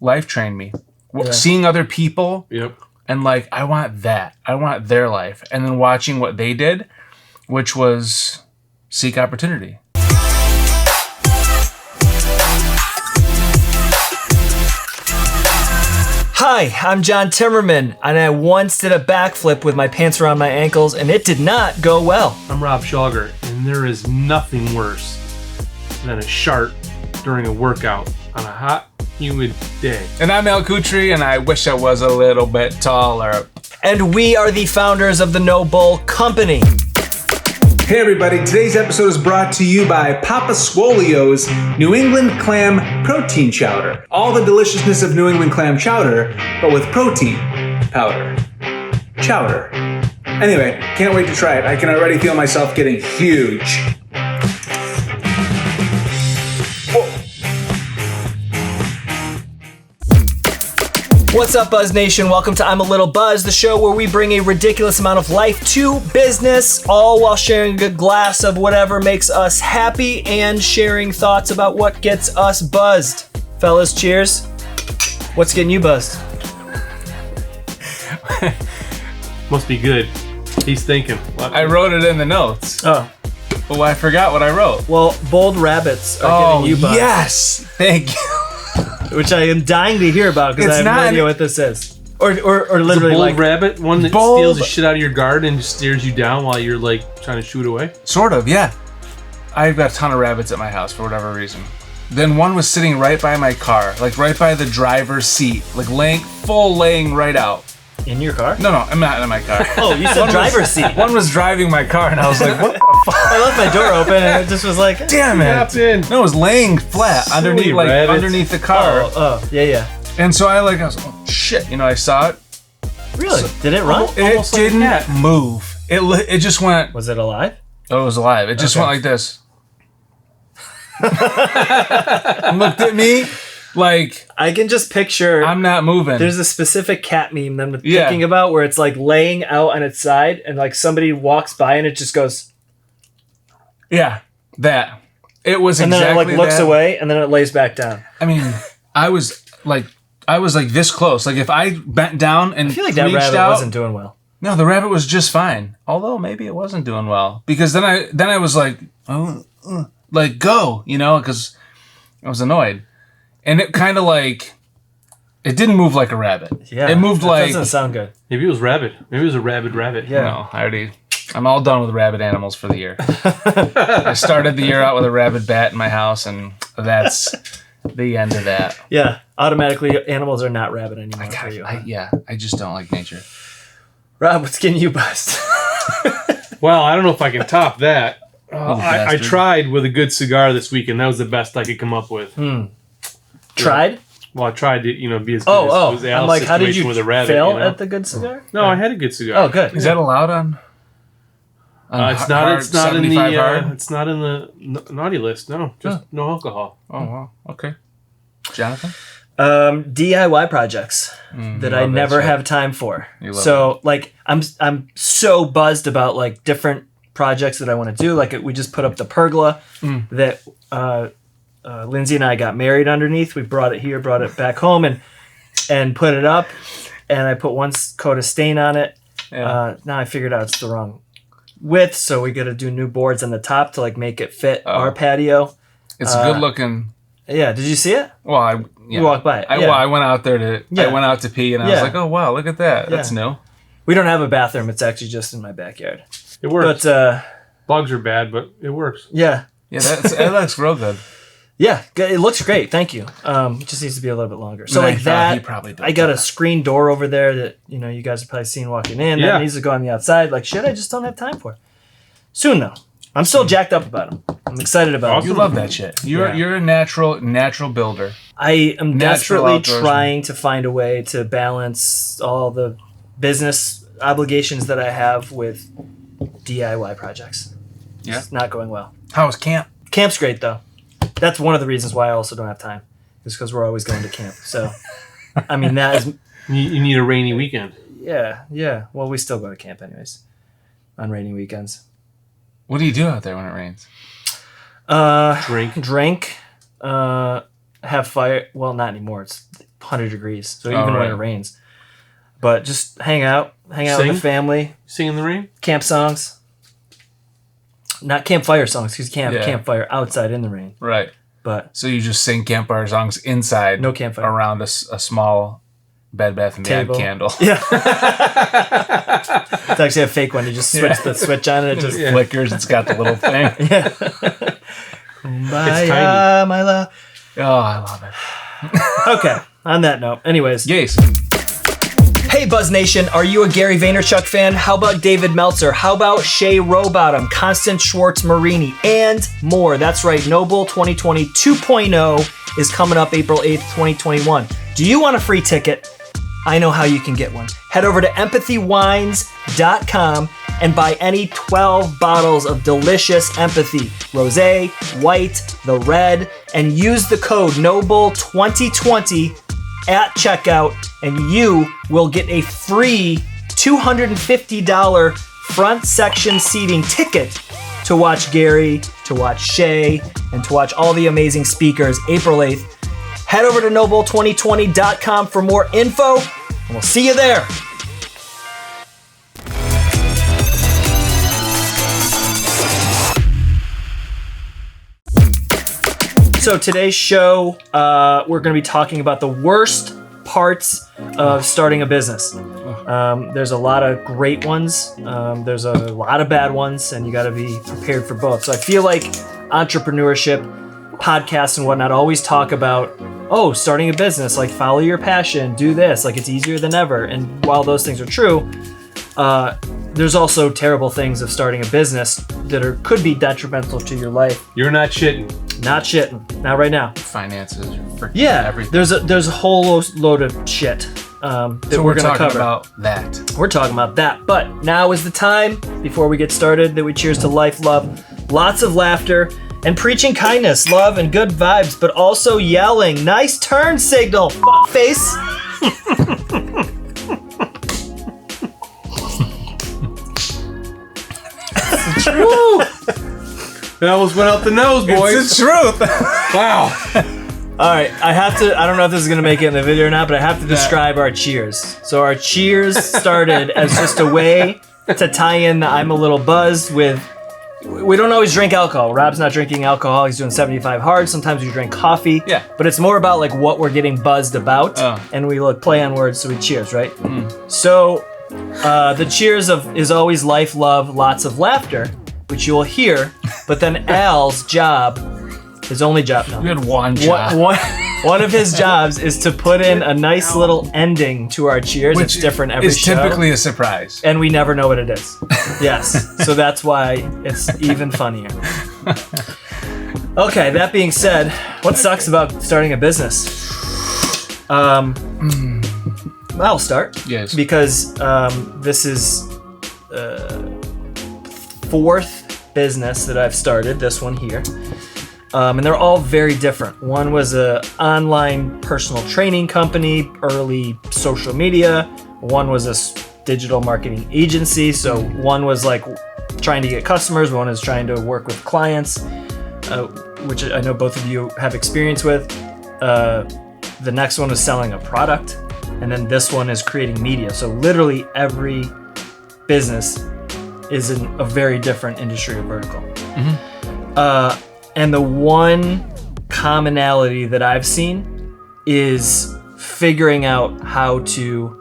life trained me. Seeing other people. Yep. And like, I want that. I want their life. And then watching what they did, which was seek opportunity. Hi, I'm John Timmerman, and I once did a backflip with my pants around my ankles, and it did not go well. I'm Rob Schauger, and there is nothing worse than a shark during a workout on a hot, humid day. And I'm El Kutri, and I wish I was a little bit taller. And we are the founders of the NoBull Company. Hey everybody, today's episode is brought to you by Papa Squolio's New England Clam Protein Chowder. All the deliciousness of New England Clam Chowder, but with protein powder. Chowder. Anyway, can't wait to try it. I can already feel myself getting huge. What's up, Buzz Nation? Welcome to I'm a Little Buzz, the show where we bring a ridiculous amount of life to business, all while sharing a glass of whatever makes us happy and sharing thoughts about what gets us buzzed. Fellas, cheers. What's getting you buzzed? Must be good. He's thinking. I wrote it in the notes. Oh. Oh, I forgot what I wrote. Well, bold rabbits are getting you buzzed. Yes! Thank you. Which I am dying to hear about because I have no idea what this is. Or literally bold like rabbit, one that steals the shit out of your garden and just stares you down while you're like trying to shoot away. Sort of, yeah. I've got a ton of rabbits at my house for whatever reason. Then one was sitting right by my car, like right by the driver's seat, like laying right out. In your car? No, I'm not in my car. Oh, you said driver's seat. One was driving my car, and I was like, what the fuck? I left my door open, and it just was like, damn it. In. No, it was laying flat underneath the car. Oh, yeah. And so I was, oh, shit, I saw it. Really? Did it run? It didn't move. It just went. Was it alive? Oh, it was alive. It just went like this. Looked at me. Like, I can just picture. I'm not moving. There's a specific cat meme that I'm thinking about where it's like laying out on its side and like somebody walks by and it just goes. Yeah, that. It was and exactly that. And then it like looks away and then it lays back down. I mean, I was like this close. Like if I bent down and I feel like that rabbit wasn't doing well. No, the rabbit was just fine. Although maybe it wasn't doing well because then I was like, like go, because I was annoyed. And it kind of like, it didn't move like a rabbit. Yeah, it moved like. Doesn't sound good. Maybe it was rabbit. Maybe it was a rabid rabbit. Yeah. No, I'm all done with rabid animals for the year. I started the year out with a rabid bat in my house, and that's the end of that. Yeah, automatically animals are not rabid anymore for you. I just don't like nature. Rob, what's getting you buzzed? Well, I don't know if I can top that. I tried with a good cigar this week, and that was the best I could come up with. Tried? Well, I tried to, be as good as I'm Al's like, how did situation you with a rabbit, fail at the good cigar? No, I had a good cigar. Oh, good. Is that allowed on it's not in the hard? it's not in the naughty list. No, just no alcohol. Oh, wow. Okay. Jonathan? DIY projects that I never have time for. So like I'm so buzzed about like different projects that I want to do. Like we just put up the pergola that Lindsay and I got married underneath. We brought it back home and put it up, and I put one coat of stain on it. Yeah. Now I figured out it's the wrong width, so we got to do new boards on the top to like make it fit our patio. It's good looking. Yeah, did you see it? Well, you walked by it. I went out there I went out to pee, and I was like, oh wow, look at that. That's new. We don't have a bathroom. It's actually just in my backyard. It works. But bugs are bad, but it works. Yeah. Yeah, it looks real good. Yeah, it looks great. Thank you. It just needs to be a little bit longer. So like that, I got a screen door over there that you guys have probably seen walking in. That needs to go on the outside. Like shit, I just don't have time for it. Soon though, I'm still jacked up about them. I'm excited about them. You love that shit. You're a natural builder. I am desperately trying to find a way to balance all the business obligations that I have with DIY projects. Yeah, it's not going well. How was camp? Camp's great though. That's one of the reasons why I also don't have time. Is because we're always going to camp. So, I mean, that is... You need a rainy weekend. Yeah. Well, we still go to camp anyways. On rainy weekends. What do you do out there when it rains? Drink. Have fire. Well, not anymore. It's 100 degrees. So even when right. it rains. But just hang out with the family. Sing in the rain? Camp songs. Not campfire songs, because you can't have a campfire outside in the rain. Right. But so you just sing campfire songs inside. No campfire. Around a small Bed Bath & Beyond candle. Yeah. It's actually a fake one. You just switch the switch on and it just flickers. It's got the little thing. Yeah. It's tiny. My love. Oh, I love it. Okay. On that note. Anyways. Yes. Hey Buzz Nation, are you a Gary Vaynerchuk fan? How about David Meltzer? How about Shay Rowbottom, Constance Schwartz-Marini, and more? That's right, NoBull 2020 2.0 is coming up April 8th, 2021. Do you want a free ticket? I know how you can get one. Head over to empathywines.com and buy any 12 bottles of delicious Empathy, rosé, white, the red, and use the code NoBull2020 at checkout, and you will get a free $250 front section seating ticket to watch Gary, to watch Shay, and to watch all the amazing speakers April 8th. Head over to NoBull2020.com for more info, and we'll see you there. So today's show, we're going to be talking about the worst parts of starting a business. There's a lot of great ones. There's a lot of bad ones, and you got to be prepared for both. So I feel like entrepreneurship, podcasts and whatnot always talk about, starting a business, like follow your passion, do this, like it's easier than ever. And while those things are true, there's also terrible things of starting a business that could be detrimental to your life. You're not shitting. Not shitting. Not right now. Finances, everything. There's a whole load of shit that we're going to cover. About that. We're talking about that. But now is the time, before we get started, that we cheers to life, love, lots of laughter, and preaching kindness, love, and good vibes, but also yelling. Nice turn signal, face. It's true. That almost went out the nose, boys. It's the truth. Wow. All right, I don't know if this is going to make it in the video or not, but I have to describe our cheers. So our cheers started as just a way to tie in the I'm a little buzzed with, we don't always drink alcohol. Rob's not drinking alcohol. He's doing 75 hard. Sometimes we drink coffee. Yeah. But it's more about like what we're getting buzzed about. And we play on words, so we cheers, right? So the cheers is always life, love, lots of laughter, which you will hear. But then Al's job, his only job, no. We had one job. One of his jobs is to put in a nice little ending to our cheers. It's different every show. It's typically a surprise. And we never know what it is. Yes. So that's why it's even funnier. Okay, that being said, what sucks about starting a business? I'll start. Yes. Because this is fourth business that I've started, this one here. And they're all very different. One was an online personal training company, early social media. One was a digital marketing agency. So one was like trying to get customers. One is trying to work with clients, which I know both of you have experience with. The next one is selling a product. And then this one is creating media. So literally every business is in a very different industry or vertical. And the one commonality that I've seen is figuring out how to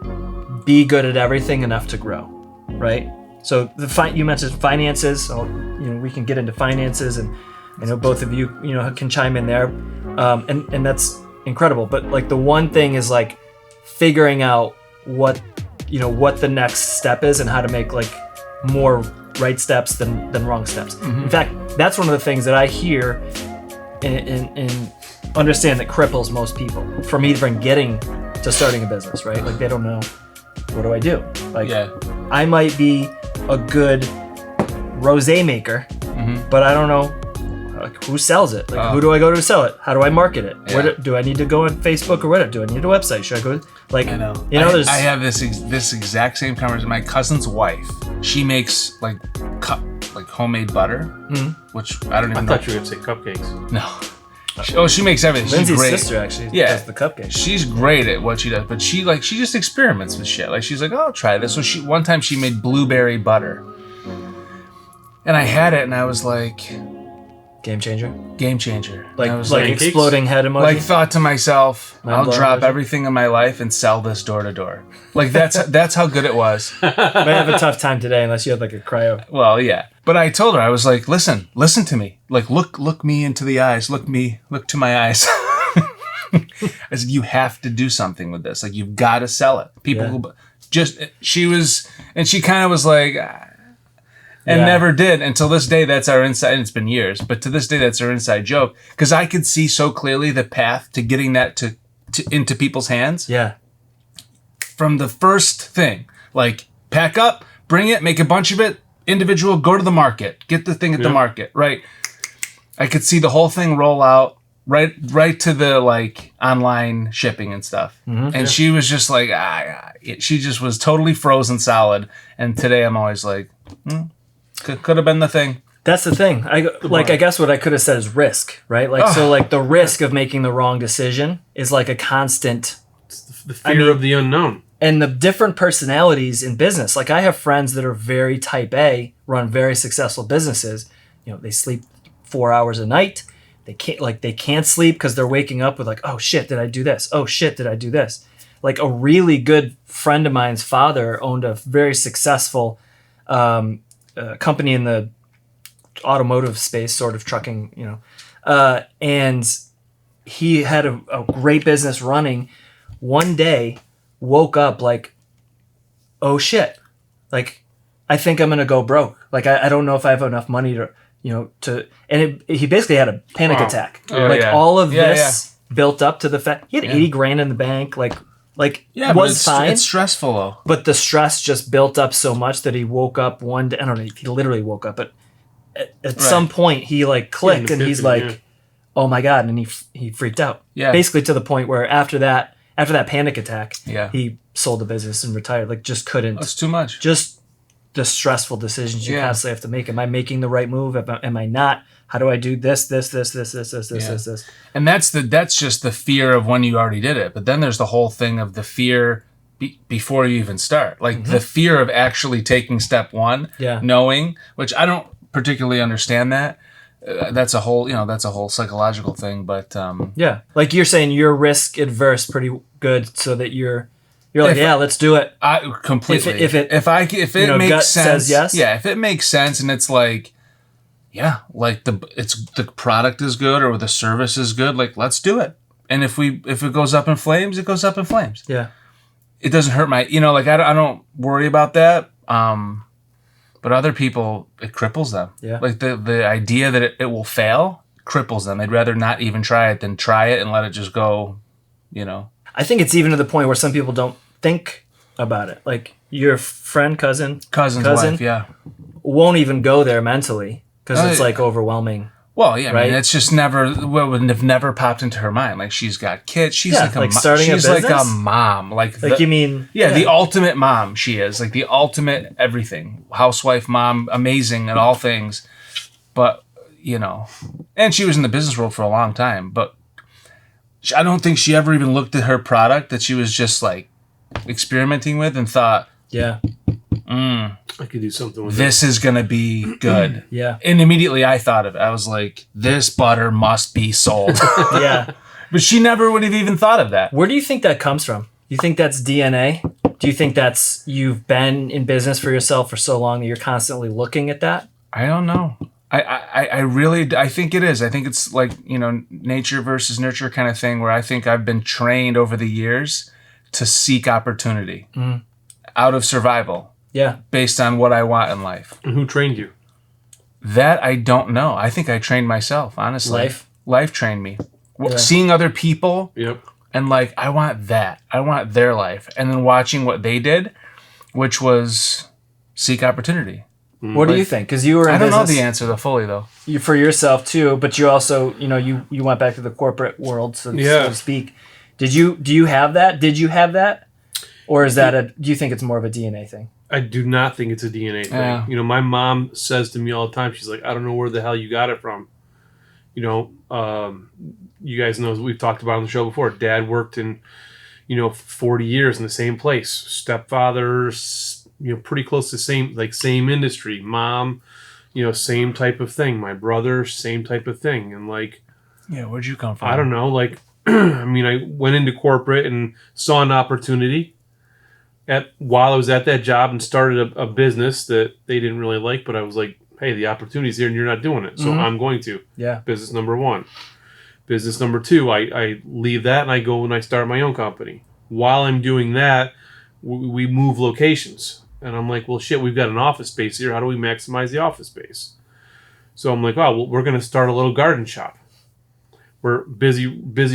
be good at everything enough to grow, right? So you mentioned finances, so we can get into finances, and I know both of you can chime in there, and that's incredible. But like the one thing is like figuring out what the next step is and how to make like more right steps than wrong steps. In fact, that's one of the things that I hear and understand that cripples most people from even getting to starting a business, right? Like they don't know, what do I do? Like I might be a good rosé maker, but I don't know who sells it. Like who do I go to sell it? How do I market it? Yeah. Do I need to go on Facebook or Reddit? Do I need a website? Should I go? Like I know. I have this exact same conversation. My cousin's wife, she makes like homemade butter, which I don't even know. I thought you were gonna say cupcakes. No. She makes everything. She's Lindsay's great. sister actually does the cupcakes. She's great at what she does, but she just experiments with shit. Like she's like, oh, I'll try this. So one time she made blueberry butter, and I had it, and I was like, game changer. Like I was like exploding head emoji. Like thought to myself, I'll drop emoji. everything in my life and sell this door to door. Like that's how good it was. Might have a tough time today unless you had like a cryo. Well, yeah. But I told her, I was like, listen to me. Like look me into the eyes. Look to my eyes. I said, you have to do something with this. Like you've got to sell it. People who she kind of was like, and never did until this day. That's our inside, and it's been years, but to this day, that's our inside joke. Because I could see so clearly the path to getting that to into people's hands. Yeah. From the first thing, like pack up, bring it, make a bunch of it, individual, go to the market, get the thing at the market, right? I could see the whole thing roll out right to the like online shipping and stuff. Mm-hmm. And she was just like, she just was totally frozen solid. And today I'm always like, could have been the thing. That's the thing. I guess what I could have said is risk, right? Like, so like the risk of making the wrong decision is like a constant. It's the fear of the unknown. And the different personalities in business. Like I have friends that are very type A, run very successful businesses. You know, they sleep 4 hours a night. They can't sleep because they're waking up with like, oh shit, did I do this? Oh shit, did I do this? Like a really good friend of mine's father owned a very successful company in the automotive space, sort of trucking, you know, and he had a great business running. One day, woke up like, oh shit, like I think I'm gonna go broke. Like I don't know if I have enough money to, you know, and he basically had a panic attack. All of this built up to the fact he had 80 grand in the bank. Like it was fine. It's stressful though. But the stress just built up so much that he woke up one day. I don't know. He literally woke up, but at some point he like clicked and he's like, oh my God. And he freaked out. Yeah. Basically to the point where after that panic attack, he sold the business and retired. Like just couldn't. That's too much. Just the stressful decisions you constantly have to make. Am I making the right move? Am I not? How do I do this? And that's just the fear of when you already did it. But then there's the whole thing of the fear before you even start. Like the fear of actually taking step one, knowing, which I don't particularly understand that. That's a whole psychological thing. But like you're saying, you're risk adverse pretty good, so that you're like, let's do it. Completely. If it makes sense, says yes. Yeah, if it makes sense, and it's like, like the product is good or the service is good, like let's do it. And if it goes up in flames, it goes up in flames. Yeah, it doesn't hurt my, like I don't worry about that. But other people, it cripples them. Yeah. Like the idea that it will fail cripples them. They'd rather not even try it than try it and let it just go, I think it's even to the point where some people don't think about it. Like your friend, cousin's wife, won't even go there mentally because it's like overwhelming. Well, yeah, right? I mean, it's just would have never popped into her mind. Like she's got kids. She's starting a business? Like a mom. You mean? Yeah, the ultimate mom she is. Like the ultimate everything. Housewife, mom, amazing at all things. But, and she was in the business world for a long time. But I don't think she ever even looked at her product that she was just like experimenting with and thought, I could do something with this. Is going to be good. Yeah. And immediately I thought of it. I was like, this butter must be sold. Yeah. But she never would have even thought of that. Where do you think that comes from? You think that's DNA? Do you think that's you've been in business for yourself for so long that you're constantly looking at that? I don't know. I really think it is. I think it's like, nature versus nurture kind of thing where I think I've been trained over the years to seek opportunity out of survival. Yeah. Based on what I want in life. And who trained you? That I don't know. I think I trained myself, honestly. Life trained me. Yeah. Seeing other people and like, I want that. I want their life. And then watching what they did, which was seek opportunity. What do you think? Because you were in I don't business, know the answer fully, though. You for yourself, too, but you also, you went back to the corporate world, so to speak. Do you have that? Did you have that? Or is that do you think it's more of a DNA thing? I do not think it's a DNA thing. My mom says to me all the time, she's like, I don't know where the hell you got it from. You you guys know, we've talked about on the show before, Dad worked in, 40 years in the same place. Stepfather's, pretty close to same industry. Mom, same type of thing. My brother, same type of thing. And yeah, where'd you come from? I don't know, I went into corporate and saw an opportunity while I was at that job and started a business that they didn't really like, but I was like, hey, the opportunity's here and you're not doing it. So I'm going to. Yeah. Business number 1. Business number 2, I leave that and I go and I start my own company. While I'm doing that, we move locations. And I'm like, well, shit, we've got an office space here. How do we maximize the office space? So I'm like, oh, well, we're going to start a little garden shop. We're busy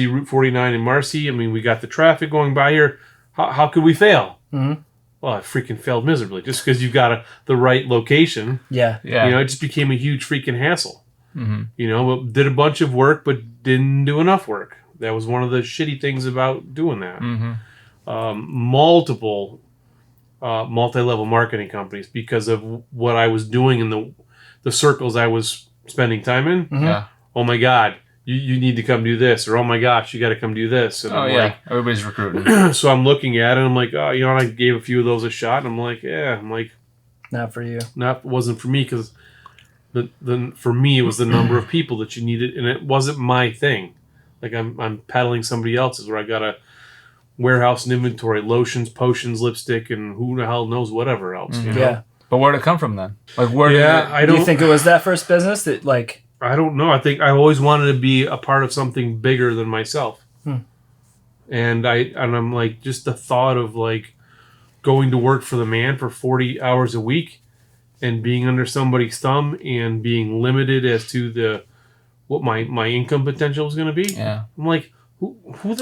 Route 49 in Marcy. I mean, we got the traffic going by here. How could we fail? Mm-hmm. Well, I freaking failed miserably just because you've got the right location. Yeah. It just became a huge freaking hassle. Mm-hmm. But did a bunch of work, but didn't do enough work. That was one of the shitty things about doing that. Mm-hmm. Multiple multi-level marketing companies because of what I was doing in the circles I was spending time in. Mm-hmm. Yeah. Oh my God, you need to come do this, or oh my gosh, you got to come do this. And everybody's recruiting. So I'm looking at it, and I'm like, oh, and I gave a few of those a shot, and I'm like, not for you. Wasn't for me because for me it was the number of people that you needed, and it wasn't my thing. Like I'm peddling somebody else's where I got a warehouse and inventory, lotions, potions, lipstick, and who the hell knows whatever else. Mm-hmm. Yeah. But where'd it come from then? Where? Do you think it was that first business that I don't know. I think I always wanted to be a part of something bigger than myself. And I'm like, just the thought of going to work for the man for 40 hours a week and being under somebody's thumb and being limited as to what my income potential was going to be. Yeah. I'm like,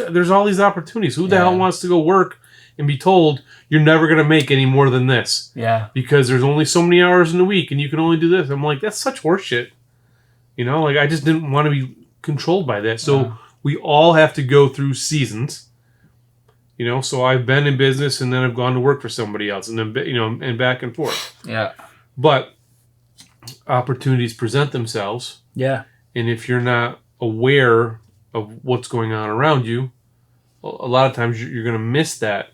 there's all these opportunities. Who the hell wants to go work and be told you're never going to make any more than this? Yeah. Because there's only so many hours in a week and you can only do this. I'm like, that's such horseshit. I just didn't want to be controlled by that. So we all have to go through seasons. So I've been in business and then I've gone to work for somebody else and then, and back and forth. Yeah. But opportunities present themselves. Yeah. And if you're not aware of what's going on around you, a lot of times you're going to miss that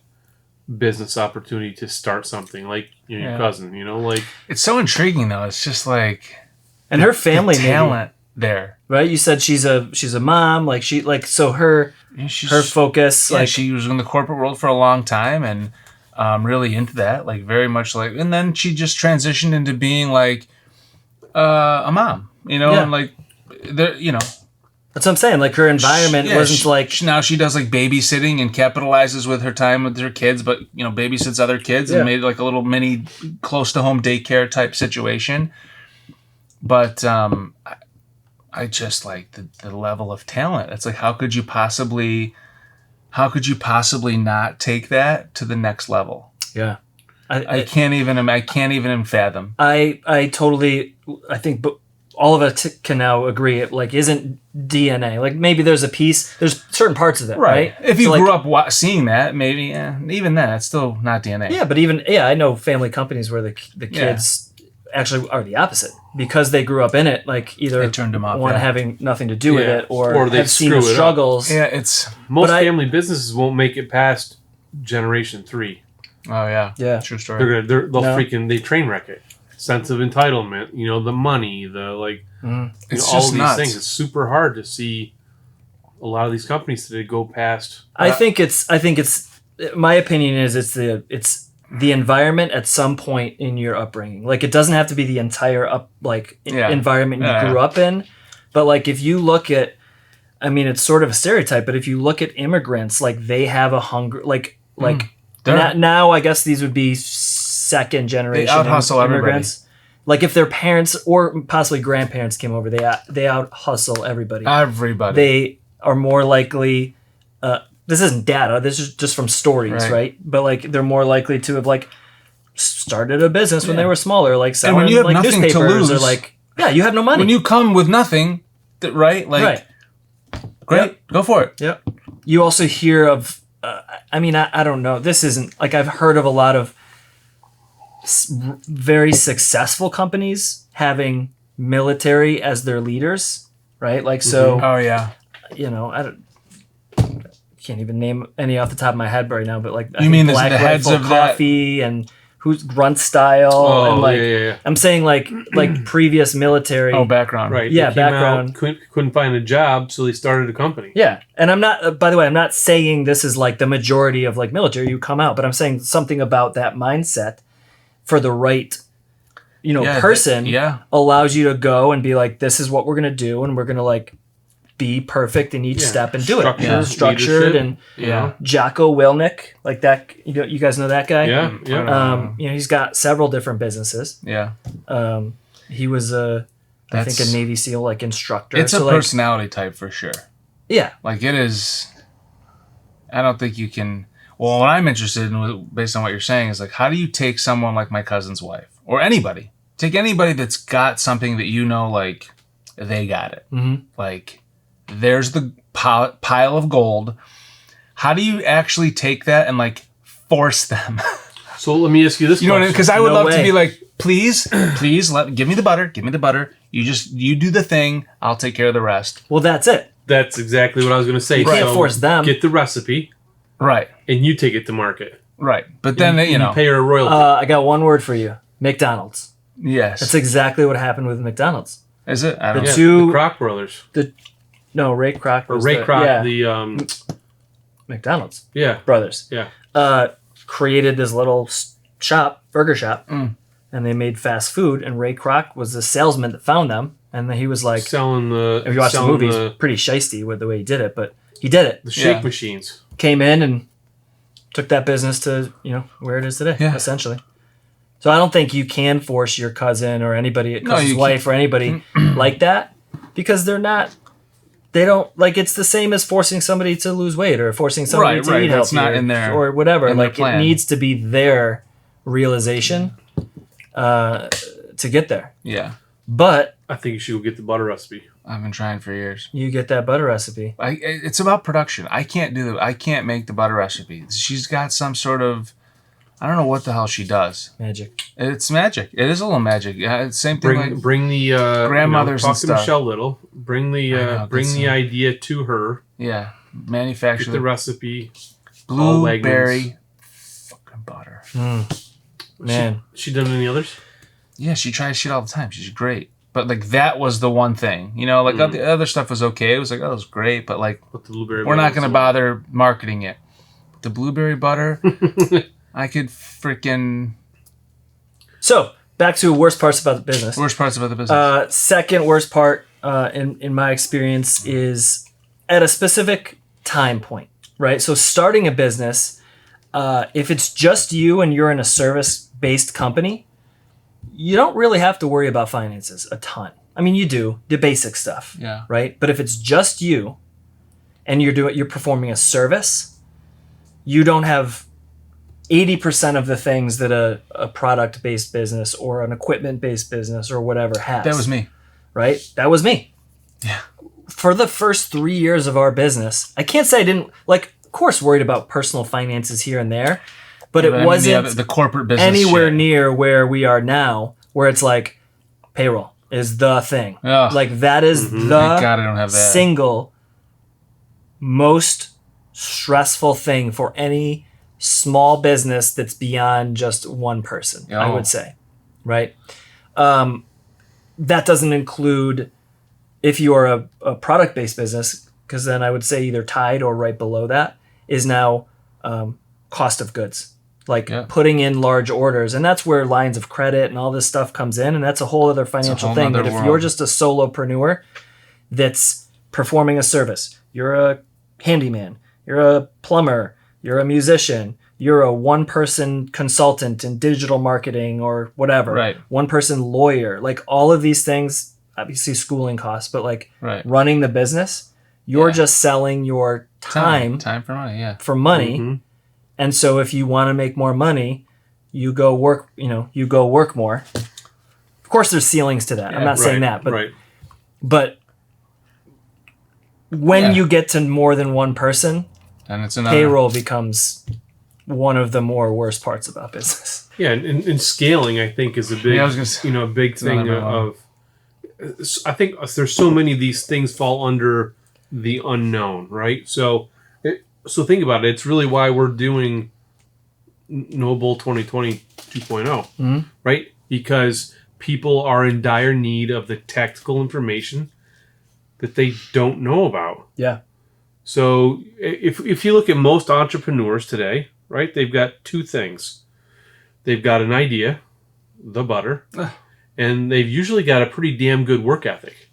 business opportunity to start something like your cousin, It's so intriguing though. It's just and her family the talent there, right? You said she's a mom, so her focus, she was in the corporate world for a long time and really into that, very much and then she just transitioned into being a mom, and that's what I'm saying. Her environment wasn't now she does babysitting and capitalizes with her time with her kids, but babysits other kids and made a little mini close to home daycare type situation. But I just the level of talent. It's how could you possibly not take that to the next level? Yeah. I can't even fathom. I think but all of us can now agree it isn't DNA. Maybe there's certain parts of it, right? If you grew up seeing that, maybe even then it's still not DNA. Yeah, but I know family companies where the kids actually are the opposite because they grew up in it. Either it turned them off, one having nothing to do with it, or they have seen the struggles. Yeah, it's most family businesses won't make it past generation 3. Oh yeah, yeah, true story. They train wreck it. Sense of entitlement, the money, it's all just of these nuts. things. It's super hard to see a lot of these companies today go past. I think it's my opinion is it's the environment at some point in your upbringing. It doesn't have to be the entire environment you grew up in, but if you look at, it's sort of a stereotype, but if you look at immigrants, they have a hunger, now I guess these would be second generation out-hustle immigrants. If their parents or possibly grandparents came over, they out-hustle everybody. They are more likely, this isn't data, this is just from stories, right? But they're more likely to have started a business when they were smaller, selling and when you have nothing newspapers to lose, or you have no money. When you come with nothing, right? Right. Great, go for it. Yep. You also hear of, I don't know, this isn't, I've heard of a lot of very successful companies having military as their leaders, right? Like, so, Oh yeah. you know, can't even name any off the top of my head right now, but like, You mean the Black heads Rifle of that? Coffee and who's Grunt Style Oh, and like, yeah. I'm saying like previous military. Oh, background. Right. Yeah, They came background. out, couldn't find a job, so they started a company. Yeah. And I'm not, by the way, I'm not saying this is like the majority of like military, you come out, but I'm saying something about that mindset for the right, you know, person allows you to go and be like, this is what we're going to do. And we're going to like be perfect in each step and do it. You know, structured and Jocko Willnick, like that. You guys know that guy? Yeah. You know, he's got several different businesses. Yeah. He was I think a Navy SEAL like instructor. It's a personality type for sure. Yeah. Like it is. I don't think you can. Well, what I'm interested in, based on what you're saying, is like, how do you take someone like my cousin's wife or anybody? Take anybody that's got something that you know, like they got it. Mm-hmm. Like there's the pile of gold. How do you actually take that and like force them? So let me ask you this. You know what I mean? Because I would love way. to be like, please, give me the butter. Give me the butter. You do the thing. I'll take care of the rest. Well, that's it. That's exactly what I was going to say. You can't force them. Get the recipe, Right. and you take it to market. Right. But then, you know. pay her a royalty. I got one word for you. McDonald's. Yes. That's exactly what happened with McDonald's. Is it? I don't know. The Kroc brothers. Ray Kroc. Or Ray Kroc, McDonald's. Yeah. Brothers. Yeah. Created this little burger shop, and they made fast food, and Ray Kroc was the salesman that found them, and then he was like, Selling the... if you watch the movie, he's pretty shisty with the way he did it, but he did it. The shake machines. Came in and took that business to, you know, where it is today, essentially. So I don't think you can force your cousin or anybody, cousin's wife or anybody like that, because they don't, like, it's the same as forcing somebody to lose weight or forcing somebody to eat healthy not in there, or whatever. in Like, their it plan. needs to be their realization to get there. Yeah. But I think you should go get the butter recipe. I've been trying for years. you get that butter recipe. It's about production. I can't make the butter recipe. She's got some sort of, I don't know what the hell she does. Magic. It's magic. It is a little magic. Yeah, it's the same thing. Bring the grandmothers talk and to stuff. Michelle Little. Bring the idea to her. Yeah, manufacture Get the recipe. blueberry fucking butter. Man. She done any others? Yeah, she tries shit all the time. She's great. But like that was the one thing, you know. Like the other stuff was okay. It was like, oh, it was great, but like But the blueberry we're not butter going to bother marketing it. The blueberry butter, I could freaking. So back to worst parts about the business. Worst parts about the business. Second worst part, in my experience, is at a specific time point, right? So starting a business, if it's just you and you're in a service-based company, you don't really have to worry about finances a ton. I mean, you do the basic stuff, Yeah. right? But if it's just you, and you're performing a service, you don't have 80% of the things that a product-based business or an equipment-based business or whatever has. That was me. Right? That was me. Yeah. For the first 3 years of our business, I can't say I didn't, like, of course, worried about personal finances here and there, but it wasn't the corporate business anywhere shit. near where we are now, where it's like payroll is the thing. Ugh. Like, that is Thank God I don't have that. single most stressful thing for any small business that's beyond just one person, I would say, right? That doesn't include if you are a product-based business, because then I would say either tied or right below that is now cost of goods, like putting in large orders. And that's where lines of credit and all this stuff comes in. And that's a whole other financial thing. But if you're just a solopreneur that's performing a service, you're a handyman, you're a plumber, you're a musician, you're a one-person consultant in digital marketing or whatever, right? One-person lawyer, like all of these things, obviously schooling costs, but like running the business, you're just selling your time for money, for money. And so if you want to make more money, you go work more. Of course, there's ceilings to that. I'm not saying that, but when you get to more than one person, and it's another. Payroll becomes one of the worst parts about business. Yeah, and scaling, I think, is a big, big thing of I think there's so many of these things fall under the unknown, right? So think about it. It's really why we're doing NoBull 2020 2.0, right? Because people are in dire need of the tactical information that they don't know about. Yeah. So if you look at most entrepreneurs today, right, they've got two things. They've got an idea, the butter, and they've usually got a pretty damn good work ethic.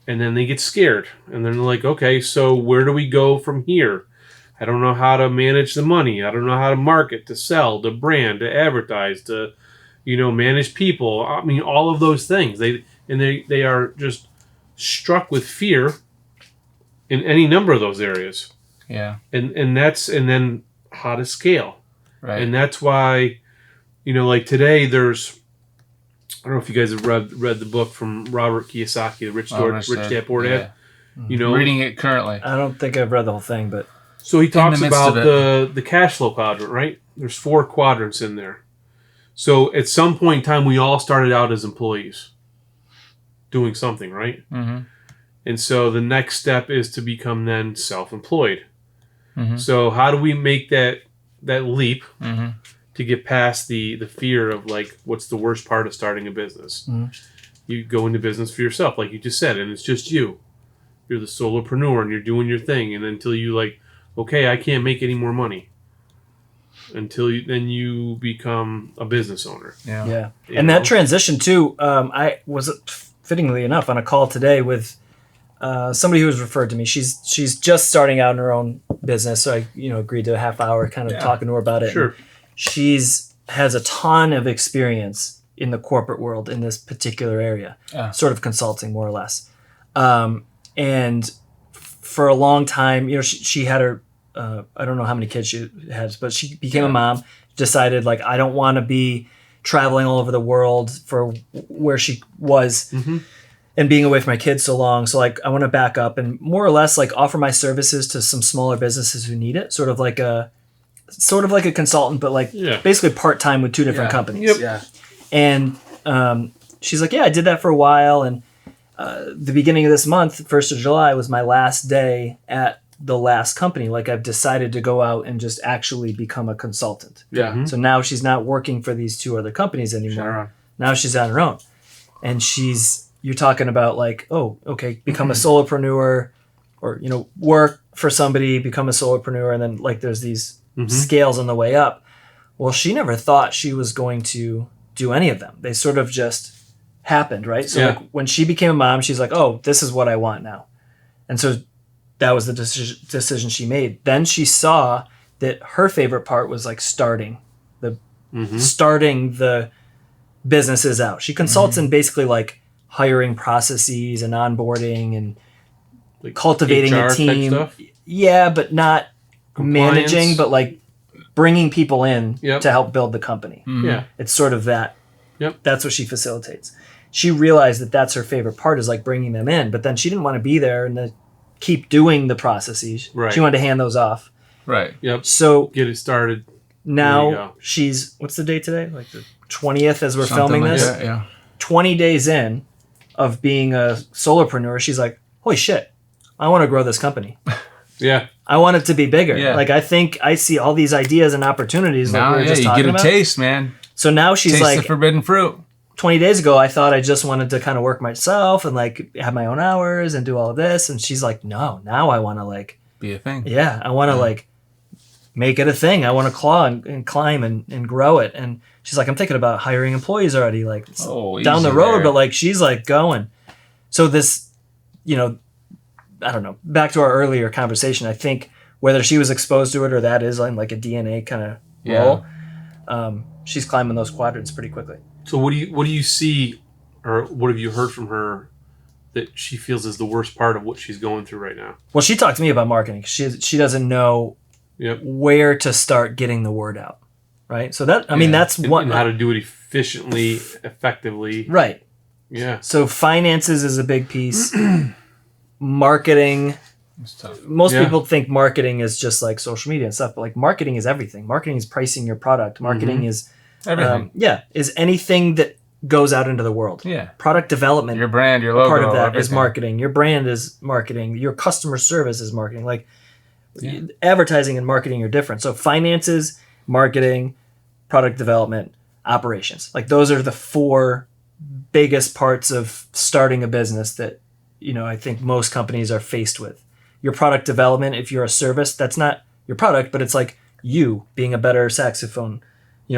And then they get scared. And then they're like, okay, so where do we go from here? I don't know how to manage the money. I don't know how to market, to sell, to brand, to advertise, to, manage people. I mean, all of those things. They are just struck with fear in any number of those areas. Yeah. And then how to scale. Right. And that's why, like today there's, I don't know if you guys have read the book from Robert Kiyosaki, The Rich Dad Poor Dad. Yeah. Reading it currently. I don't think I've read the whole thing, but so he talks about the cash flow quadrant, right? There's 4 quadrants in there. So at some point in time, we all started out as employees doing something, right? Mm-hmm. And so the next step is to become then self-employed. Mm-hmm. So how do we make that leap to get past the fear of like, what's the worst part of starting a business? Mm-hmm. You go into business for yourself, like you just said, and it's just you. You're the solopreneur and you're doing your thing. And until you like, okay, I can't make any more money. Until you become a business owner. Yeah. And that transition too, I was fittingly enough on a call today with somebody who was referred to me. She's just starting out in her own business, so I agreed to a half hour kind of talking to her about it. Sure. Has a ton of experience in the corporate world in this particular area, sort of consulting more or less. And for a long time, she had her. I don't know how many kids she has, but she became a mom, decided like, I don't want to be traveling all over the world for where she was and being away from my kids so long. So like, I want to back up and more or less like offer my services to some smaller businesses who need it. Sort of like a consultant, but like basically part-time with 2 different companies. Yep. Yeah. And she's like, yeah, I did that for a while. And the beginning of this month, 1st of July, was my last day at the last company. Like I've decided to go out and just actually become a consultant. Yeah. Mm-hmm. So now she's not working for these 2 other companies anymore. Sure. Now she's on her own. And you're talking about like, oh, okay, become a solopreneur or, work for somebody, become a solopreneur. And then like there's these scales on the way up. Well, she never thought she was going to do any of them. They sort of just happened, right? So like when she became a mom, she's like, oh, this is what I want now. And so that was the decision she made. Then she saw that her favorite part was like starting the businesses out. She consults in basically like hiring processes and onboarding and like cultivating HR a team. type stuff? Yeah, but not Compliance. managing, but like bringing people in to help build the company. Mm-hmm. Yeah. It's sort of that. Yep. That's what she facilitates. She realized that that's her favorite part is like bringing them in, but then she didn't want to be there and then keep doing the processes. Right. She wanted to hand those off. Right. Yep. So get it started. Now she's, what's the date today? Like the 20th as we're filming like this. That, yeah. 20 days in of being a solopreneur, she's like, holy shit, I want to grow this company. Yeah. I want it to be bigger. Yeah. Like I think I see all these ideas and opportunities Now, like we were just you talking get a about. taste, man. So now she's Taste like, the forbidden fruit. 20 days ago, I thought I just wanted to kind of work myself and like have my own hours and do all of this. And she's like, no, now I want to like Be a thing. Yeah, I want to like make it a thing. I want to claw and climb and grow it. And she's like, I'm thinking about hiring employees already, like down the road. There. But like she's like going. So this, I don't know. Back to our earlier conversation, I think whether she was exposed to it or that is like a DNA kind of role, she's climbing those quadrants pretty quickly. So what do you see, or what have you heard from her that she feels is the worst part of what she's going through right now? Well, she talked to me about marketing. She doesn't know where to start getting the word out, right? So that that's one. And how to do it efficiently, effectively. Right. Yeah. So finances is a big piece. Marketing. It's tough. Most people think marketing is just like social media and stuff, but like marketing is everything. Marketing is pricing your product. Marketing is Everything. is anything that goes out into the world. Yeah. Product development. Your brand, your logo, part of that everything. is marketing. Your brand is marketing. Your customer service is marketing. Like advertising and marketing are different. So finances, marketing, product development, operations. Like those are the 4 biggest parts of starting a business that, I think most companies are faced with. Your product development, if you're a service, that's not your product, but it's like you being a better saxophone,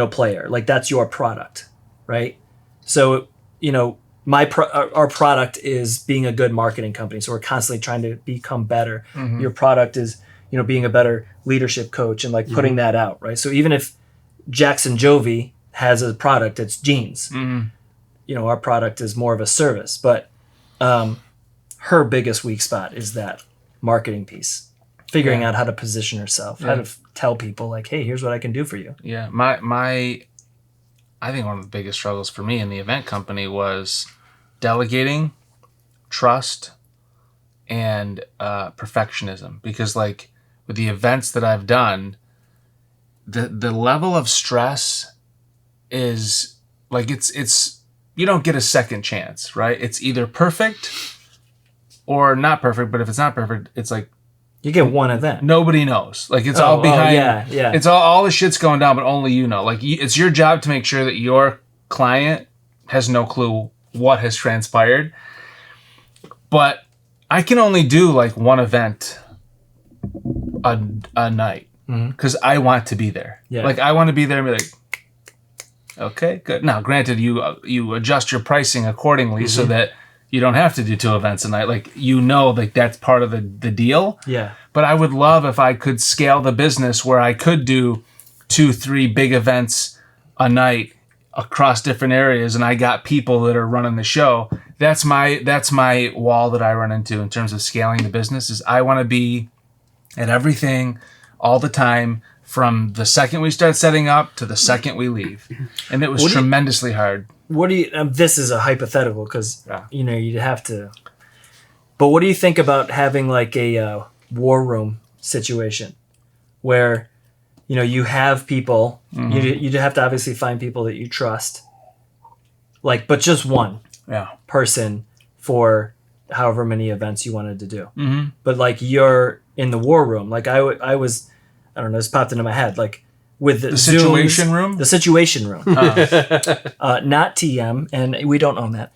player. Like that's your product, right? So, our product is being a good marketing company. So we're constantly trying to become better. Mm-hmm. Your product is, being a better leadership coach and like putting that out, right? So even if Jackson Jovi has a product, it's jeans. Mm-hmm. Our product is more of a service, but her biggest weak spot is that marketing piece, figuring out how to position herself, how to tell people like, hey, here's what I can do for you. Yeah. I think one of the biggest struggles for me in the event company was delegating, trust, and perfectionism. Because like with the events that I've done, the level of stress is like it's you don't get a second chance, right? It's either perfect or not perfect. But if it's not perfect, it's like you get one event. Nobody knows. Like it's all behind. Yeah. It's all the shit's going down, but only you know. Like it's your job to make sure that your client has no clue what has transpired. But I can only do like one event a night because I want to be there. Yeah. Like I want to be there and be like, okay, good. Now, granted, you adjust your pricing accordingly so that you don't have to do 2 events a night. Like, like that's part of the deal. Yeah. But I would love if I could scale the business where I could do 2-3 big events a night across different areas, and I got people that are running the show. That's my wall that I run into in terms of scaling the business. Is I want to be at everything all the time from the second we start setting up to the second we leave, and it was tremendously hard. What do you? This is a hypothetical because you'd have to. But what do you think about having like a war room situation, where you have people? You'd have to obviously find people that you trust, like, but just one person for however many events you wanted to do. Mm-hmm. But like you're in the war room. Like I was, I don't know. This popped into my head. Like. With the Situation Room? The Situation Room. Not TM, and we don't own that.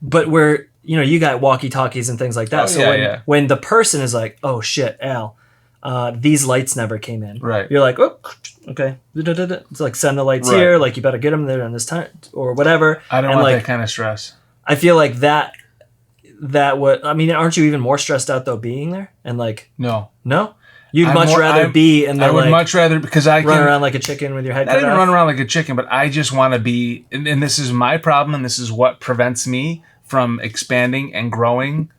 But where, you got walkie-talkies and things like that. When the person is like, oh shit, Al, these lights never came in. Right. You're like, oh, okay. It's like, send the lights here. Like, you better get them there on this time or whatever. I don't want that kind of stress. I feel like that would, aren't you even more stressed out though being there? And like, No? You'd much rather be in the I would much rather because I run around like a chicken with your head cut off. Not even run around like a chicken, but I just want to be, and this is my problem, and this is what prevents me from expanding and growing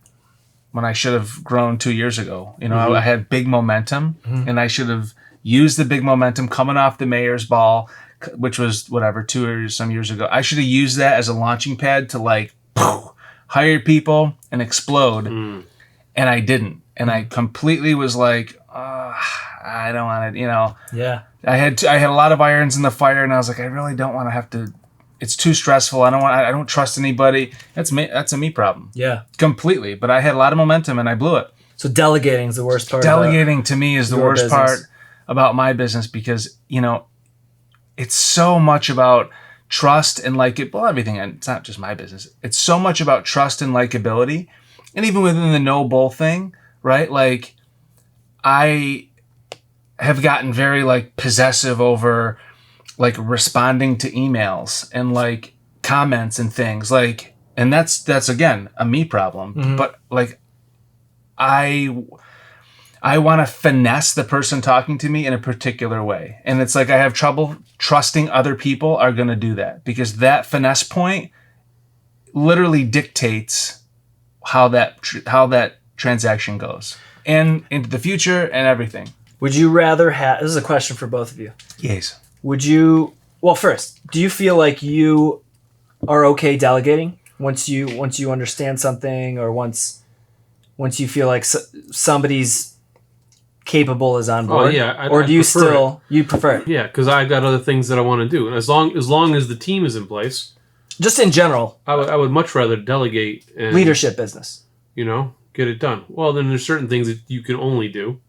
when I should have grown 2 years ago. I had big momentum, and I should have used the big momentum coming off the mayor's ball, which was 2 or some years ago. I should have used that as a launching pad to like hire people and explode, and I didn't. And I completely was like, I don't want to, Yeah. I had a lot of irons in the fire, and I was like, I really don't want to have to. It's too stressful. I don't trust anybody. That's me. That's a me problem. Yeah. Completely. But I had a lot of momentum, and I blew it. So delegating is the worst part. Delegating to me is the worst part about my business because it's so much about trust and everything. And it's not just my business. It's so much about trust and likability, and even within the NoBull thing. Right? Like, I have gotten very, possessive over, responding to emails and, comments and things. And that's again, a me problem. Mm-hmm. But, I want to finesse the person talking to me in a particular way. And it's like I have trouble trusting other people are going to do that. Because that finesse point literally dictates how that transaction goes and into the future and everything. Would you rather have, this is a question for both of you. Yes. First, do you feel like you are okay delegating once you understand something, or once you feel like somebody's capable is on board? Or do you you prefer it? Yeah, because I've got other things that I want to do, and as long as the team is in place, just in general, I would much rather delegate and leadership business. Get it done. Well, then there's certain things that you can only do,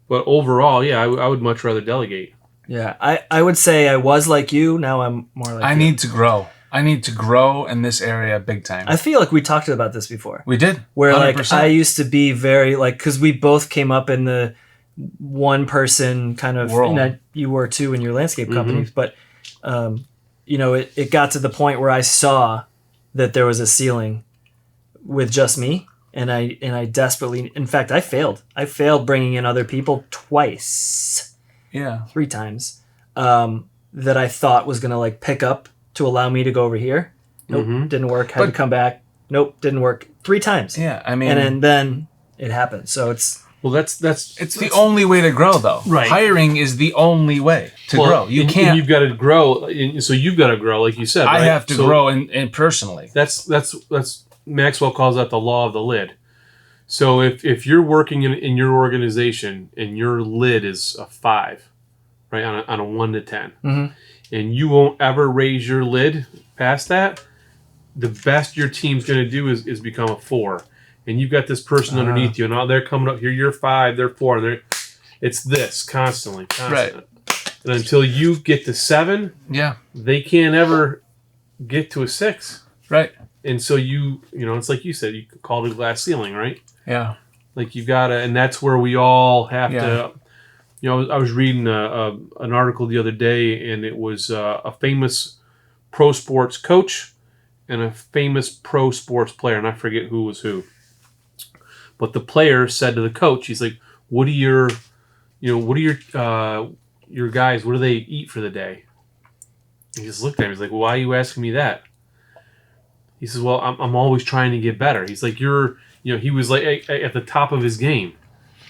but overall, yeah, I would much rather delegate. Yeah, I would say I was like you. Now I'm more like I need to grow. I need to grow in this area big time. I feel like we talked about this before. We did. Where 100%. like I used to be very like, because we both came up in the one person kind of world. You were too in your landscape companies, but it got to the point where I saw that there was a ceiling with just me, and I desperately, in fact, I failed bringing in other people twice. Yeah. 3 times that I thought was going to like pick up to allow me to go over here. Nope, didn't work. Had to come back. Nope, didn't work. 3 times. Yeah, I mean... And then it happened. So it's... Well, that's the only way to grow, though. Right. Hiring is the only way to grow. You can't... And you've got to grow. So you've got to grow, like you said, right? I have to grow in personally. That's Maxwell calls that the law of the lid. So if you're working in your organization and your lid is a 5, right, on a 1 to 10, and you won't ever raise your lid past that, the best your team's going to do is become a 4. And you've got this person underneath you, and now they're coming up here. You're 5, they're 4, and it's this constantly. Right. And until you get to 7, they can't ever get to a 6. Right. And so it's like you said, you call it a glass ceiling, right? Yeah. Like you've got to, and that's where we all have to. I was reading an article the other day, and it was a famous pro sports coach and a famous pro sports player, and I forget who was who. But the player said to the coach, he's like, "What do your guys? What do they eat for the day?" And he just looked at him. He's like, well, "Why are you asking me that?" He says, "Well, I'm always trying to get better." He's like, he was like at the top of his game,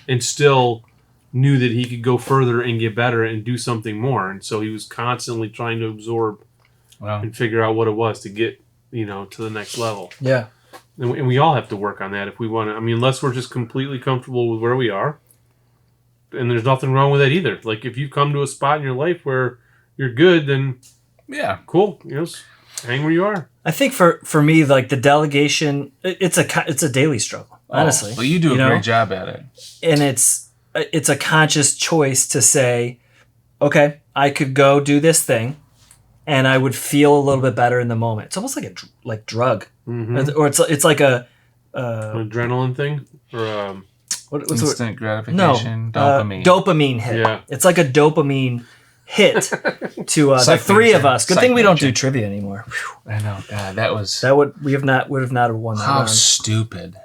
and still knew that he could go further and get better and do something more. And so he was constantly trying to absorb and figure out what it was to get to the next level. Yeah. And we all have to work on that if we want to. I mean, unless we're just completely comfortable with where we are. And there's nothing wrong with that either. Like, if you come to a spot in your life where you're good, then cool. Hang where you are. I think for me, like the delegation, it's a daily struggle, honestly. Well, you do a great job at it. And it's a conscious choice to say, okay, I could go do this thing, and I would feel a little bit better in the moment. It's almost like drug, or it's like a an adrenaline thing, or what's instant gratification, dopamine. Dopamine hit. Yeah. It's like a dopamine hit to the 3 of us. Good thing we don't do trivia anymore. Whew. I know. God, would have not won that how round. stupid.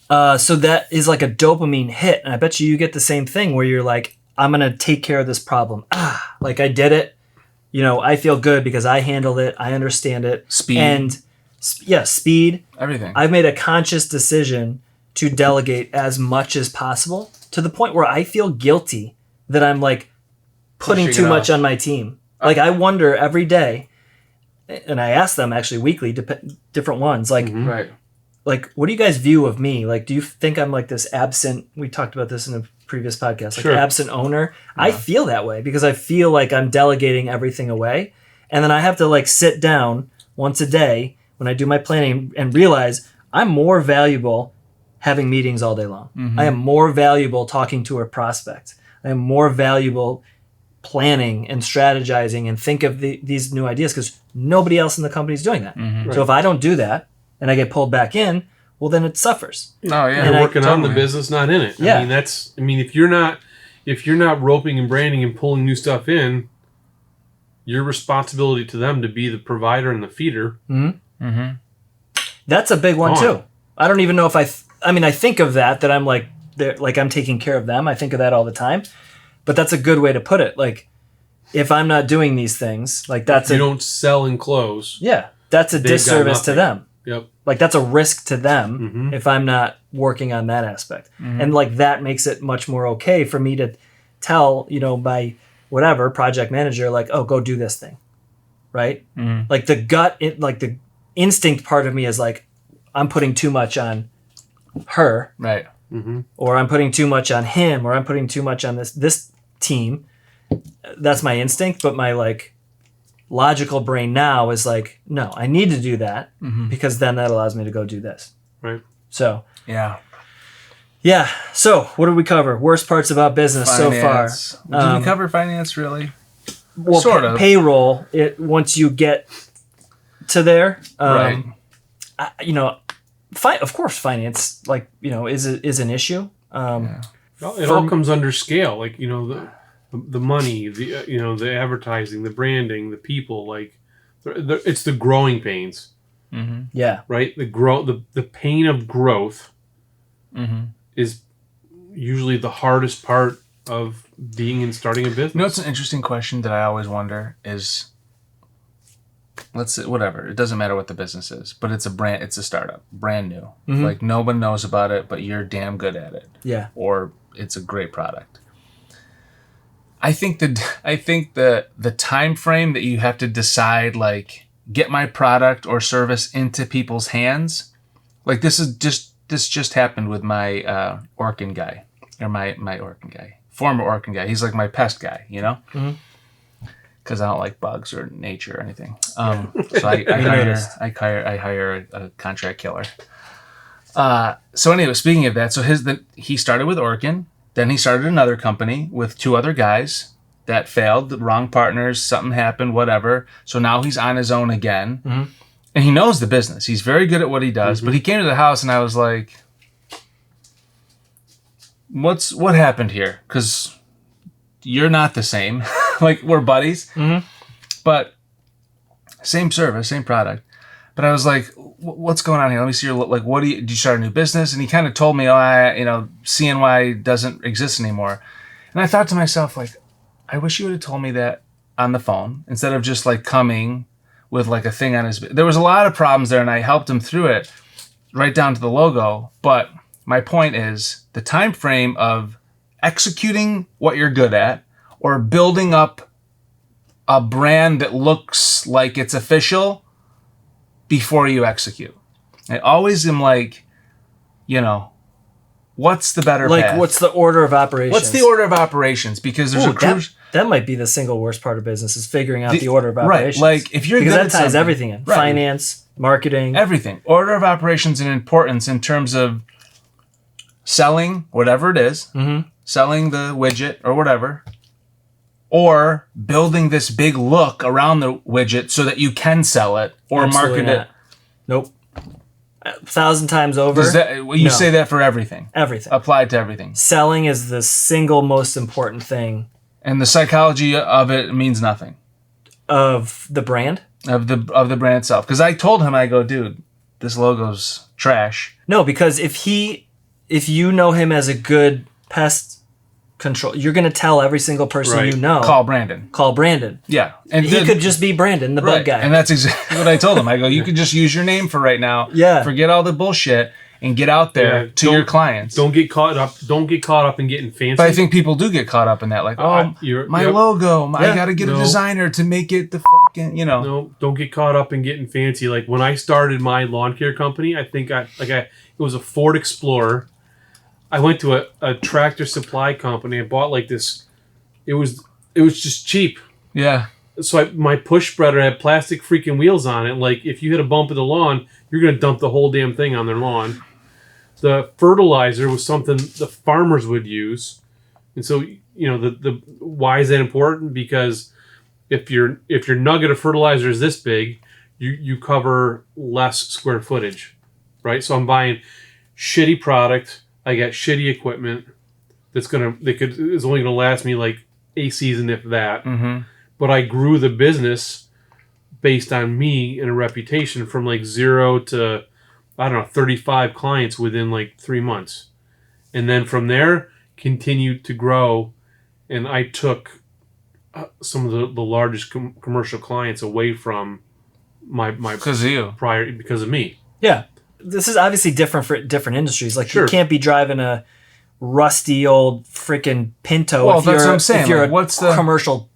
So that is like a dopamine hit, and I bet you get the same thing where you're like, I'm gonna take care of this problem. Like I did it. I feel good because I handled it. I understand it. Speed. And speed. Everything. I've made a conscious decision to delegate as much as possible to the point where I feel guilty that I'm like putting too much on my team. Like I wonder every day, and I ask them actually weekly, different ones, like, right. Like, what do you guys view of me? Like, do you think I'm like this absent? We talked about this in a previous podcast, like absent owner. Yeah. I feel that way because I feel like I'm delegating everything away, and then I have to like sit down once a day when I do my planning and realize I'm more valuable having meetings all day long. I am more valuable talking to a prospect. I am more valuable planning and strategizing and think of these new ideas because nobody else in the company is doing that. Right. So if I don't do that and I get pulled back in, well, then it suffers. Oh yeah, you're working on the business, not in it. Yeah. I mean, if you're not roping and branding and pulling new stuff in, your responsibility to them to be the provider and the feeder. That's a big one too. I don't even know if I think of that I'm like I'm taking care of them. I think of that all the time. But that's a good way to put it. Like, if I'm not doing these things, like you don't sell and close. Yeah, that's a disservice to them. Yep. Like that's a risk to them if I'm not working on that aspect. And like that makes it much more okay for me to tell, my whatever project manager, like, oh, go do this thing. Right? Like the the instinct part of me is like, I'm putting too much on her. Right. or I'm putting too much on him, or I'm putting too much on this team. That's my instinct, but my like logical brain now is like, no, I need to do that because then that allows me to go do this. Right. So Yeah. So what did we cover? Worst parts about business so far. Did we cover finance really? Well, sort of. Payroll. Once you get to there, Right. Of course, finance is an issue. Well, it all comes under scale, like the money, the advertising, the branding, the people, like it's the growing pains. Mm-hmm. Yeah. Right. The pain of growth is usually the hardest part of being and starting a business. You know, it's an interesting question that I always wonder is, let's say, whatever, it doesn't matter what the business is, but it's a startup, brand new. Like no one knows about it, but you're damn good at it. Yeah. Or it's a great product. I think the time frame that you have to decide, like, get my product or service into people's hands, like this just happened with my Orkin guy, or my Orkin guy, former Orkin guy. He's like my pest guy, because I don't like bugs or nature or anything. So I hire a contract killer. So anyway, speaking of that, so he started with Orkin. Then he started another company with 2 other guys that failed, the wrong partners, something happened, whatever. So now he's on his own again. And he knows the business. He's very good at what he does. But he came to the house and I was like, what happened here? Because you're not the same. Like, we're buddies. But same service, same product. But I was like, what's going on here? Let me see your, like, did you start a new business? And he kind of told me, CNY doesn't exist anymore. And I thought to myself, like, I wish you would have told me that on the phone instead of just like coming with like a thing on his, there was a lot of problems there and I helped him through it right down to the logo. But my point is the time frame of executing what you're good at or building up a brand that looks like it's official before you execute. I always am like, what's the better path? What's the order of operations? What's the order of operations? Because there's that might be the single worst part of business is figuring out the order of operations. Right, like if you're because good that ties at everything in. Right. Finance, marketing. Everything. Order of operations and importance in terms of selling whatever it is, selling the widget or whatever, or building this big look around the widget so that you can sell it or Absolutely market not. Nope. 1,000 times over. You say that for everything. Everything. Applied to everything. Selling is the single most important thing. And the psychology of it means nothing. Of the brand? Of the brand itself. Because I told him, I go, dude, this logo's trash. No, because if you know him as a good pest control, you're going to tell every single person you know. Call Brandon. Yeah. And he could just be Brandon, the bug guy. And that's exactly what I told him. I go, you could just use your name for right now. Yeah. Forget all the bullshit and get out there to your clients. Don't get caught up in getting fancy. But I think people do get caught up in that. Like, my logo. I got to get a designer to make it the fucking, No, don't get caught up in getting fancy. Like when I started my lawn care company, it was a Ford Explorer. I went to a tractor supply company. I bought like this. It was just cheap. Yeah. So my push spreader had plastic freaking wheels on it. Like if you hit a bump in the lawn, you're gonna dump the whole damn thing on their lawn. The fertilizer was something the farmers would use, and so the why is that important? Because if your nugget of fertilizer is this big, you cover less square footage, right? So I'm buying shitty product. I got shitty equipment is only gonna last me like a season if that. Mm-hmm. But I grew the business based on me and a reputation from like 0 to 35 clients within like 3 months, and then from there continued to grow. And I took some of the largest commercial clients away from my because of you, because of me. Yeah. This is obviously different for different industries. Like Sure. You can't be driving a rusty old freaking Pinto Well, that's what I'm saying. if you're Like, what's the commercial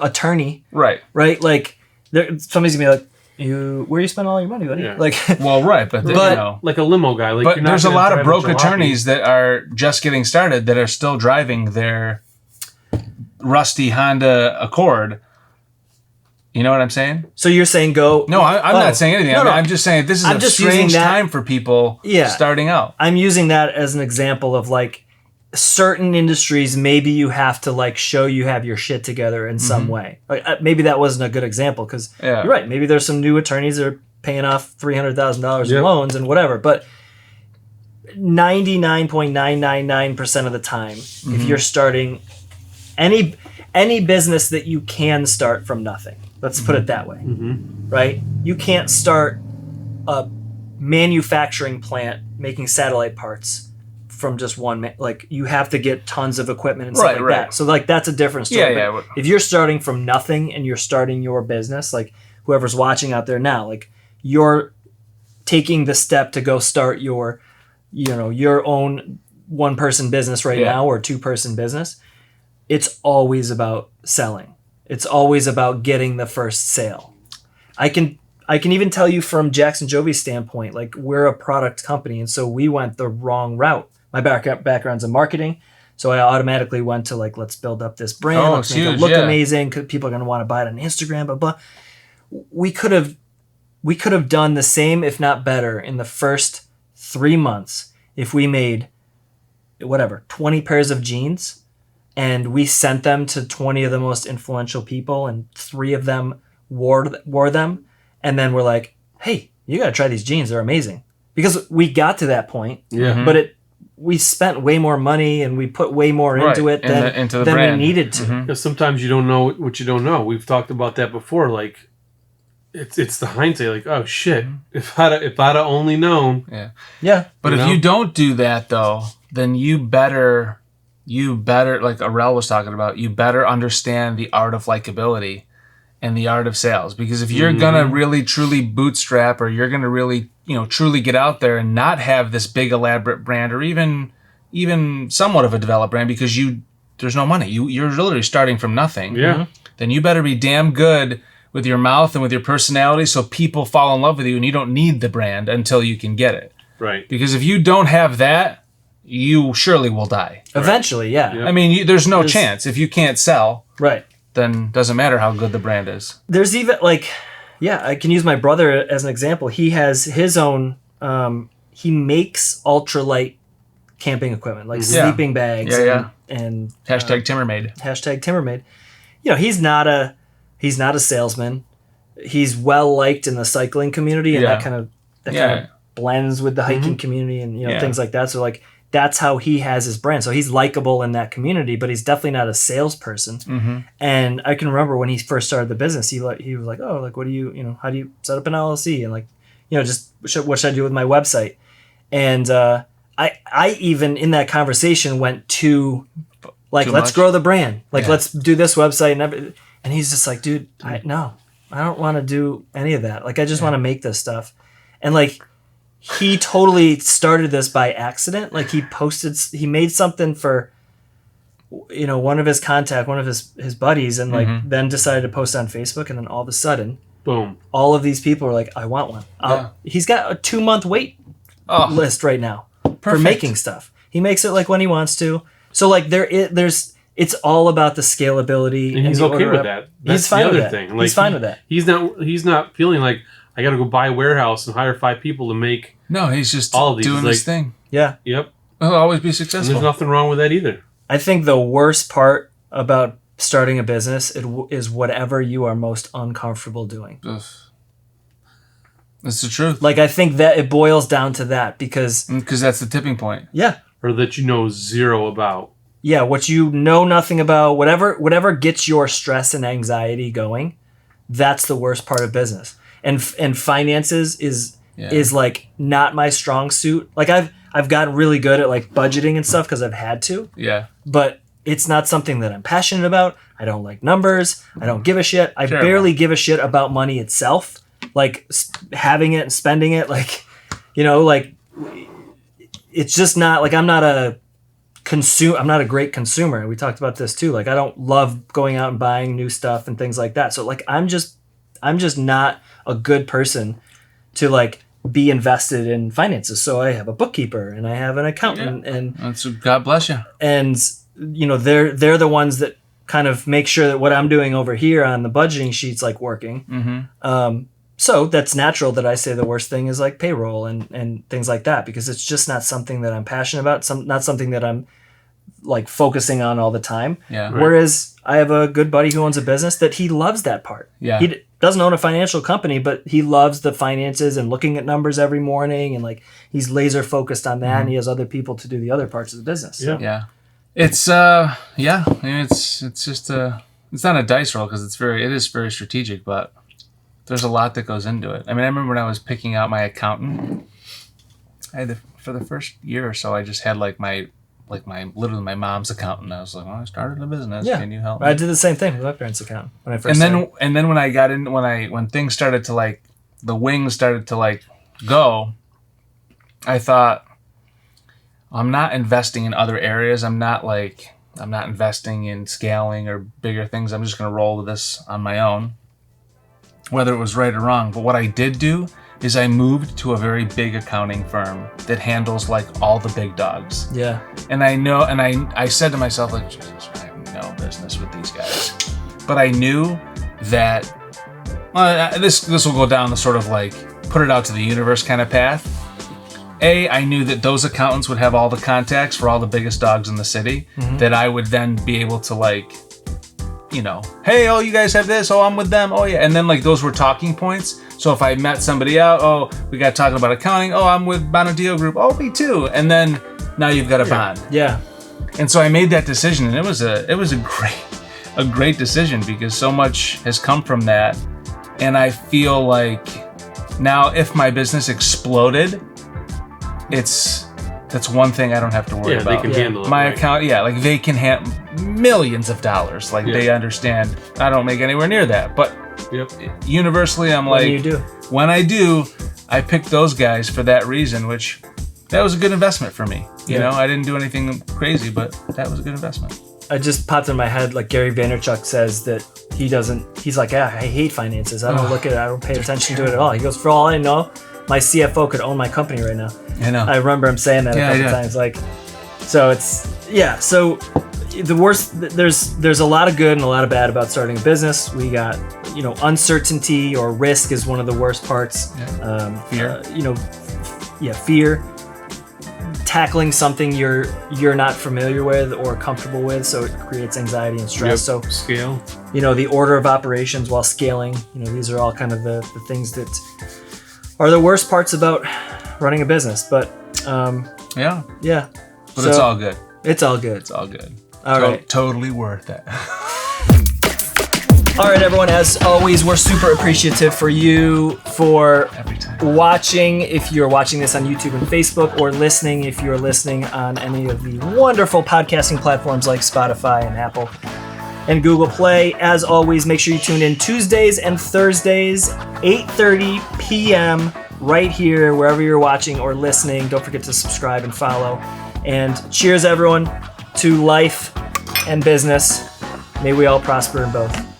attorney. right? Like somebody's gonna be like, where you spend all your money, buddy? Yeah. Like, Well, right, but you know. Like a limo guy. Like But you're not there's a gonna lot of drive broke jalopy. attorneys that are just getting started that are still driving their rusty Honda Accord. You know what I'm saying? so you're saying go? No, I'm not saying anything. No, I mean, no. I'm just saying this is I'm a just using strange that- time for people Yeah. starting out. I'm using that as an example of like certain industries. Maybe you have to like show you have your shit together in some way. Like maybe that wasn't a good example because Yeah. you're right. Maybe there's some new attorneys that are paying off $300,000 in Yep. loans and whatever, but 99.999% of the time, if you're starting any business that you can start from nothing, let's put it that way, right? You can't start a manufacturing plant making satellite parts from just one like you have to get tons of equipment and stuff like Right. that. So like that's a different story. Yeah, But yeah. if you're starting from nothing and you're starting your business, like whoever's watching out there now, like you're taking the step to go start your your own one person business right Yeah. now or two person business, it's always about selling. It's always about getting the first sale. I can even tell you from Jackson Jovi's standpoint, like we're a product company, and so we went the wrong route. My background's in marketing, so I automatically went to like, let's build up this brand, Oh, let's it's make it huge, look yeah. amazing. People are going to want to buy it on Instagram, blah blah. We could have done the same, if not better, in the first 3 months if we made 20 pairs of jeans and we sent them to 20 of the most influential people and 3 of them wore them, and then we're like, hey, you got to try these jeans, they're amazing. Because we got to that point, Yeah. but we spent way more money and we put way more into Right, it than into the we brand. needed to. Because sometimes you don't know what you don't know. We've talked about that before. Like, it's the hindsight. Like, oh shit! If I'd have only known. Yeah. But You if know? you don't do that though, then you better like Arel was talking about, you better understand the art of likability and the art of sales. Because if you're gonna really truly bootstrap, or you're gonna really, truly get out there and not have this big elaborate brand, or even somewhat of a developed brand, because there's no money. You're literally starting from nothing. Yeah. Then you better be damn good with your mouth and with your personality so people fall in love with you, and you don't need the brand until you can get it. Right. Because if you don't have that, you surely will die. Eventually, yeah. Yeah. I mean, there's no chance. If you can't sell, Right. then doesn't matter how good the brand is. There's even like, I can use my brother as an example. He has his own, he makes ultralight camping equipment, like sleeping bags and Hashtag Timmermaid. hashtag Timmermaid. He's not a salesman. He's well liked in the cycling community, and Yeah. that kind of blends with the hiking community and things like that. So like that's how he has his brand. So he's likable in that community, but he's definitely not a salesperson. And I can remember when he first started the business, he was like, oh, like what do you how do you set up an LLC, and like just what should I do with my website? And I even in that conversation went to like, let's much? grow the brand, like let's do this website and everything. And he's just like, dude, I don't want to do any of that. Like I just want to make this stuff. And like he totally started this by accident. Like he made something for one of his buddies, and like then decided to post on Facebook, and then all of a sudden Boom. all of these people are like, I want one. He's got a 2-month wait list right now for making stuff. He makes it like when he wants to. So like it's all about the scalability, And he's the okay order with up. that. That's He's fine the with other that. thing. Like, He's fine with that. He's not feeling like I got to go buy a warehouse and hire 5 people to make. No, he's just All of these, doing like- his thing. Yeah. Yep. He'll always be And successful. there's nothing wrong with that either. I think the worst part about starting a business is whatever you are most uncomfortable doing. Ugh. That's the truth. Like I think that it boils down to that because Because that's the tipping point. Or that you know zero about. what you know nothing about, whatever gets your stress and anxiety going, that's the worst part of business. And finances is like not my strong suit. Like I've gotten really good at like budgeting and stuff because I've had to, Yeah. but it's not something that I'm passionate about. I don't like numbers. I don't give a shit. I Terrible. barely give a shit about money itself. Like having it and spending it, like, like it's just not like I'm not a great consumer. We talked about this too. Like I don't love going out and buying new stuff and things like that. So like I'm I'm just not a good person to like be invested in finances. So I have a bookkeeper and I have an accountant, and That's God bless you. And you know, they're the ones that kind of make sure that what I'm doing over here on the budgeting sheet's like working. Mm-hmm. So that's natural that I say the worst thing is like payroll and things like that, because it's just not something that I'm passionate about. Not something that I'm like focusing on all the time. Yeah. Right. Whereas I have a good buddy who owns a business that he loves that part. Yeah. He doesn't own a financial company, but he loves the finances and looking at numbers every morning, and like he's laser focused on that, and he has other people to do the other parts of the business. Yeah. Yeah. It's I mean, it's just it's not a dice roll because it is very strategic, but there's a lot that goes into it. I mean, I remember when I was picking out my accountant, for the first year or so, I just had literally my mom's accountant. I was like, well, I started a business. Yeah. Can you help me? I did the same thing with my parents' account when I first started. And then when I got in, when things started to like, the wings started to like go, I thought, I'm not investing in other areas. I'm not investing in scaling or bigger things. I'm just going to roll with this on my own, whether it was right or wrong. But what I did do is I moved to a very big accounting firm that handles like all the big dogs. Yeah. And I said to myself, like, Jesus, I have no business with these guys. But I knew that this will go down the sort of like put it out to the universe kind of path. I knew that those accountants would have all the contacts for all the biggest dogs in the city, that I would then be able to like, you know, hey, oh, you guys have this, oh, I'm with them, oh yeah. And then like those were talking points. So if I met somebody out, oh, we got talking about accounting, oh, I'm with Bonadio Group, oh, me too. And then now you've got a bond. Yeah. And so I made that decision, and it was a great decision because so much has come from that. And I feel like now if my business exploded, that's one thing I don't have to worry about. They can handle it. My right. account, like they can handle millions of dollars. Like they understand. I don't make anywhere near that, but universally, I'm like, when I do, I picked those guys for that reason, which that was a good investment for me. You know, I didn't do anything crazy, but that was a good investment. I just popped in my head, like Gary Vaynerchuk says that he's like, I hate finances. I don't look at it. I don't pay attention to it at all. He goes, for all I know, my CFO could own my company right now. I know. I remember him saying that a couple times. Like, so so the worst, there's a lot of good and a lot of bad about starting a business. We got, uncertainty or risk is one of the worst parts. Fear. Fear. Tackling something you're not familiar with or comfortable with, so it creates anxiety and stress. So scale. The order of operations while scaling. These are all kind of the things that are the worst parts about running a business. But yeah. But so, it's all good. It's all good. It's all good. All right. Totally worth it. All right, everyone. As always, we're super appreciative for you for watching. If you're watching this on YouTube and Facebook, or listening, if you're listening on any of the wonderful podcasting platforms like Spotify and Apple and Google Play. As always, make sure you tune in Tuesdays and Thursdays, 8:30 p.m. right here, wherever you're watching or listening. Don't forget to subscribe and follow. And cheers, everyone, to life and business. May we all prosper in both.